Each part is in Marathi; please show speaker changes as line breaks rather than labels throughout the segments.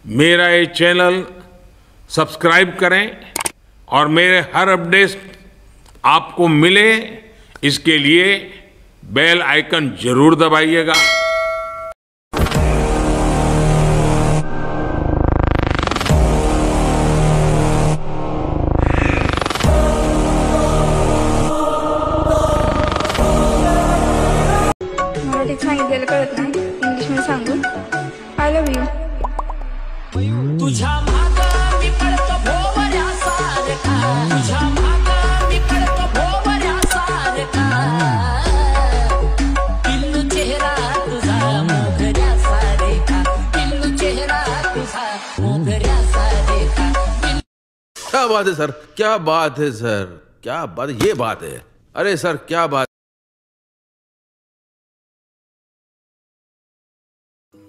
मेरा ये चैनल सब्सक्राइब करें और मेरे हर अपडेट आपको मिले, इसके लिए बेल आइकन जरूर दबाइएगा।
मराठीत सांगितलेलं कळत नाही, इंग्लिश मध्ये सांगू। I love you.
तुझ्या मागं मी पडतो भोवऱ्यासारखा, तुझ्या मागं मी पडतो भोवऱ्यासारखा, पिल्लू चेहरा तुझा मोगऱ्यासारखा, पिल्लू चेहरा तुझा मोगऱ्यासारखा।
क्या बात है सर, क्या बात है सर, क्या बात है, ये बात है। अरे सर क्या बात।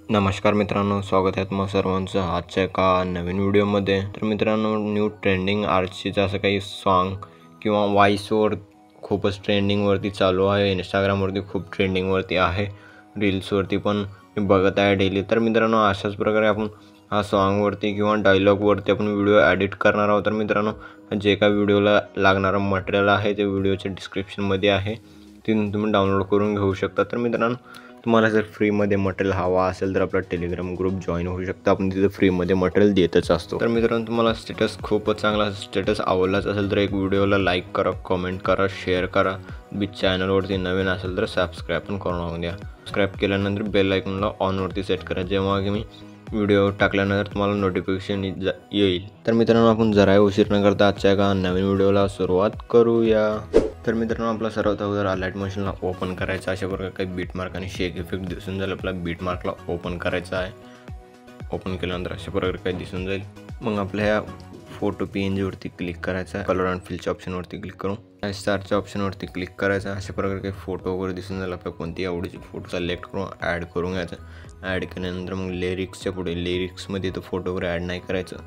नमस्कार मित्रांनो, स्वागत आहे तुम्हा सर्वांचं आजच्या एका नवीन व्हिडिओमध्ये। तर मित्रांनो, न्यू ट्रेंडिंग आर्टिस्टचं असं काही सॉन्ग किंवा व्हॉइसवर खूपच ट्रेंडिंगवरती चालू आहे, इंस्टाग्रामवरती खूप ट्रेंडिंगवरती आहे, रील्सवरती पण मी बघत आहे डेली। तर मित्रांनो, अशाच प्रकारे आपण हा सॉन्गवरती किंवा डायलॉगवरती आपण व्हिडिओ एडिट करणार आहोत। तर मित्रांनो, जे काही व्हिडिओला लागणारं मटेरियल आहे ते व्हिडिओच्या डिस्क्रिप्शनमध्ये आहे, तिथून तुम्ही डाउनलोड करून घेऊ शकता। तर मित्रांनो, तुम्हाला जर फ्रीमध्ये मटेरियल हवा असेल तर आपला टेलिग्राम ग्रुप जॉईन होऊ शकता, आपण तिथे फ्रीमध्ये मटेरियल देतच असतो। तर मित्रांनो, तुम्हाला स्टेटस खूपच चांगला स्टेटस आवडलाच असेल तर एक व्हिडिओला लाईक करा, कमेंट करा, शेअर करा। चॅनलवरती नवीन असेल तर सबस्क्राईब पण करून द्या। सबस्क्राईब केल्यानंतर बेल आयकॉनला ऑनवरती सेट करा, जेव्हा की मी व्हिडिओ टाकल्यानंतर तुम्हाला नोटिफिकेशन येईल। तर मित्रांनो, आपण जराही उशीर न करता आजच्या एका नवीन व्हिडिओला सुरुवात करूया। तर मित्रांनो, आपला सर्वात अगोदर अलाइट मशीनला ओपन करायचं, अशा प्रकारे काही बीटमार्क आणि शेक इफेक्ट दिसून जाईल। आपला बीटमार्कला ओपन करायचा आहे, ओपन केल्यानंतर अशा प्रकारे काही दिसून जाईल। मग आपल्या ह्या फोटो PNG क्लिक करायचा आहे, कलर अँड फिलच्या ऑप्शनवरती क्लिक करून स्टारच्या ऑप्शनवरती क्लिक करायचं आहे। अशा प्रकारे काही फोटो वगैरे दिसून जाईल, आपल्या कोणती आवडीची फोटो सिलेक्ट करून ॲड करून घ्यायचं। ॲड केल्यानंतर मग लिरिक्सच्या पुढे, लिरिक्समध्ये तो फोटो वगैरे ॲड नाही करायचं,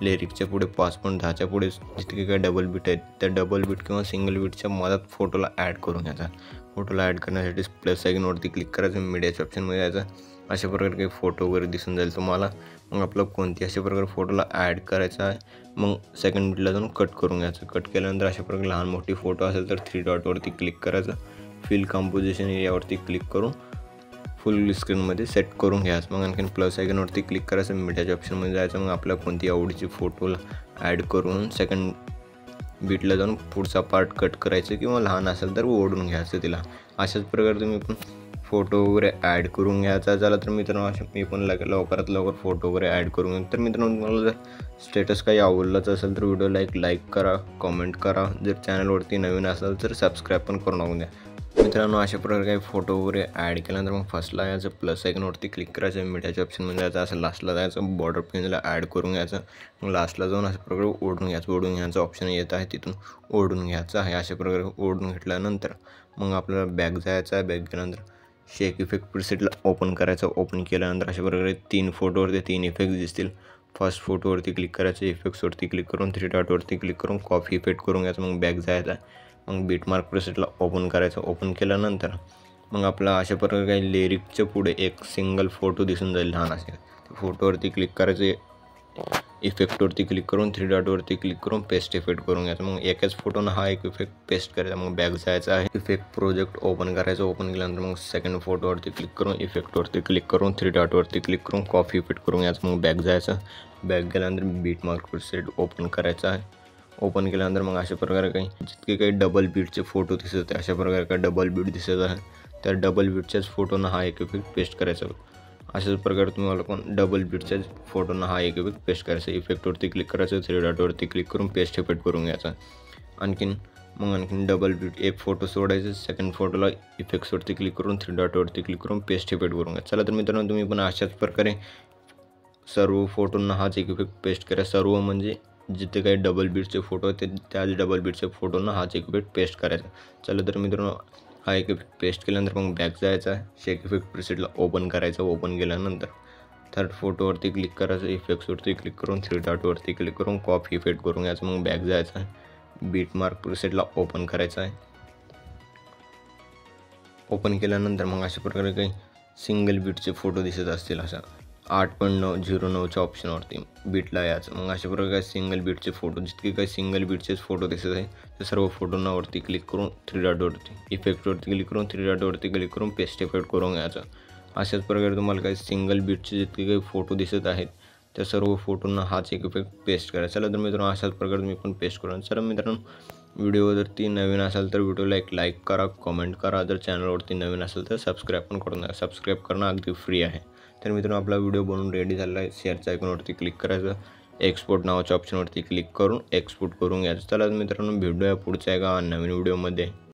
लिरिक्सच्या पुढे 5.10च्या पुढे जितके काही डबल बीट आहेत त्या डबल बीट किंवा सिंगल बीटच्या मदत फोटोला ॲड करून घ्यायचा। फोटोला ॲड करण्यासाठी प्लस आयकॉनवरती क्लिक करायचं, मीडियाच्या ऑप्शनमध्ये जायचं, अशा प्रकारे काही फोटो वगैरे दिसून जाईल तुम्हाला। मग आपलं कोणती अशा प्रकारे फोटोला ॲड करायचा आहे, मग सेकंड बीटला जाऊन कट करून घ्यायचं। कट केल्यानंतर अशा प्रकारे लहान मोठी फोटो असेल तर 3 डॉटवरती क्लिक करायचं, फिल कंपोजिशन यावरती क्लिक करून फुल स्क्रीनमध्ये सेट करून घ्यायचं। मग आणखीन प्लस आयकॉनवरती क्लिक करायचं, मीडियाच्या ऑप्शनमध्ये जायचं, मग आपल्या कोणती आवडीची फोटोला ॲड करून सेकंड बीटला जाऊन पुढचा पार्ट कट करायचं किंवा लहान असेल तर ओढून घ्यायचं तिला। अशाच प्रकारे तुम्ही पण फोटो वगैरे ॲड करून घ्यायचा झाला। तर मित्रांनो, अशा मी पण लवकरात लवकर फोटो वगैरे ॲड करून घेईन। तर मित्रांनो, तुम्हाला जर स्टेटस काही आवडलाच असेल तर व्हिडिओला एक लाईक करा, कमेंट करा, जर चॅनलवरती नवीन असेल तर सबस्क्राईब पण करून टाकून द्या। मित्रांनो, अशा प्रकारे काही फोटो वगैरे ॲड केल्यानंतर मग फर्स्टला याचं प्लस आयकॉनवरती क्लिक करायचं, मीडियाच्या ऑप्शनमध्ये जायचं, असं लास्टला जायचं, बॉर्डर पेजला ॲड करून घ्यायचं। मग लास्टला जाऊन अशा प्रकारे ओढून घ्यायचं ऑप्शन येत आहे, तिथून ओढून घ्यायचं आहे। अशा प्रकारे ओढून घेतल्यानंतर मग आपल्याला बॅक जायचं आहे, बॅक गेल्यानंतर शेक इफेक्ट प्रीसेटला ओपन करायचं। ओपन केल्यानंतर अशा प्रकारे 3 फोटोवरती 3 इफेक्ट दिसतील। फर्स्ट फोटोवरती क्लिक करायचं, इफेक्ट्सवरती क्लिक करून 3 डॉटवरती क्लिक करून कॉपी इफेक्ट करून घ्यायचं, मग बॅक जायचं आहे, मग बीटमार्क प्रीसेटला ओपन करायचं। ओपन केल्यानंतर मग आपला अशा प्रकारे काही लिरिक्सच्या पुढे एक सिंगल फोटो दिसून जाईल लहान असे, फोटोवरती क्लिक करायचे, इफेक्टवरती क्लिक करून 3 डॉटवरती क्लिक करून पेस्ट इफेक्ट करून घ्यायचं। मग एकाच फोटोनं हा एक इफेक्ट पेस्ट करायचा, मग बॅक जायचं आहे, इफेक्ट प्रोजेक्ट ओपन करायचं। ओपन केल्यानंतर मग सेकंड फोटोवरती क्लिक करून इफेक्टवरती क्लिक करून 3 डॉटवरती क्लिक करून कॉपी इफेक्ट करून घ्यायचं, मग बॅक जायचं, बॅक गेल्यानंतर बीटमार्क प्रीसेट ओपन करायचं आहे। ओपन केल्यानंतर मग अशा प्रकारे काही जितके काही डबल बीटचे फोटो दिसत आहे, अशा प्रकारे काही डबल बीट दिसत आहे, त्या डबल बीटच्याच फोटोनं हा एक इफेक्ट पेस्ट करायचा। अशाच प्रकारे तुम्हाला पण डबल बीटच्याच फोटोनं हा एक इफेक्ट पेस्ट करायचा। इफेक्टवरती क्लिक करायचं, 3 डॉटवरती क्लिक करून पेस्ट इफेक्ट करून घ्यायचा। आणखीन डबल बीट एक फोटो सोडायचं, सेकंड फोटोला इफेक्ट्सवरती क्लिक करून 3 डॉटवरती क्लिक करून पेस्ट इफेक्ट करून घ्यायचा। चला तर मित्रांनो, तुम्ही पण अशाच प्रकारे सर्व फोटोंना हाच एक इफेक्ट पेस्ट करा। सर्व म्हणजे जिथे काही डबल बीटचे फोटो आहेत त्याच डबल बीटच्या फोटोंना हाच एक इफेक्ट पेस्ट करायचा। चला तर मित्रांनो, हा एक इफेक्ट पेस्ट केल्यानंतर मग बॅक जायचा आहे, शेक इफेक्ट प्रीसेटला ओपन करायचं। ओपन केल्यानंतर थर्ड फोटोवरती क्लिक करायचं, इफेक्ट्सवरती क्लिक करून 3 डॉटवरती क्लिक करून कॉपी इफेक्ट करून घ्यायचं, मग बॅक जायचं आहे, बीटमार्क प्रीसेटला ओपन करायचं आहे। ओपन केल्यानंतर मग अशा प्रकारे काही सिंगल बीटचे फोटो दिसत असतील, अशा 8.09च्या ऑप्शनवरती बीटला यायचं. मग अशा प्रकारे सिंगल बीटचे फोटो, जितके काही सिंगल बीटचेच फोटो दिसत आहे त्या सर्व फोटोंना वरती क्लिक करून 3 डॉटवरती इफेक्टवरती क्लिक करून 3 डॉटवरती क्लिक करून पेस्ट इफेक्ट करून घ्यायचं. अशाच प्रकारे तुम्हाला काही सिंगल बीटचे जितके काही फोटो दिसत आहेत त्या सर्व फोटोंना हाच एक इफेक्ट पेस्ट करायचा. चला तर मित्रांनो अशाच प्रकारे तुम्ही पण पेस्ट करा. चला मित्रांनो, व्हिडिओवरती नवीन असाल तर व्हिडिओला एक लाईक करा, कमेंट करा. जर चॅनलवरती नवीन असेल तर सबस्क्राईब पण करून द्या. सबस्क्राईब करणं अगदी फ्री आहे. तर मित्रांनो, आपला व्हिडिओ बनवून रेडी झाला आहे. शेअरच्या आयकॉनवरती क्लिक करायचं, एक्सपोर्ट नावाच्या ऑप्शनवरती क्लिक करून एक्सपोर्ट करून घ्यायचं. चला मित्रांनो, भेटूया पुढच्या एका नवीन व्हिडिओमध्ये.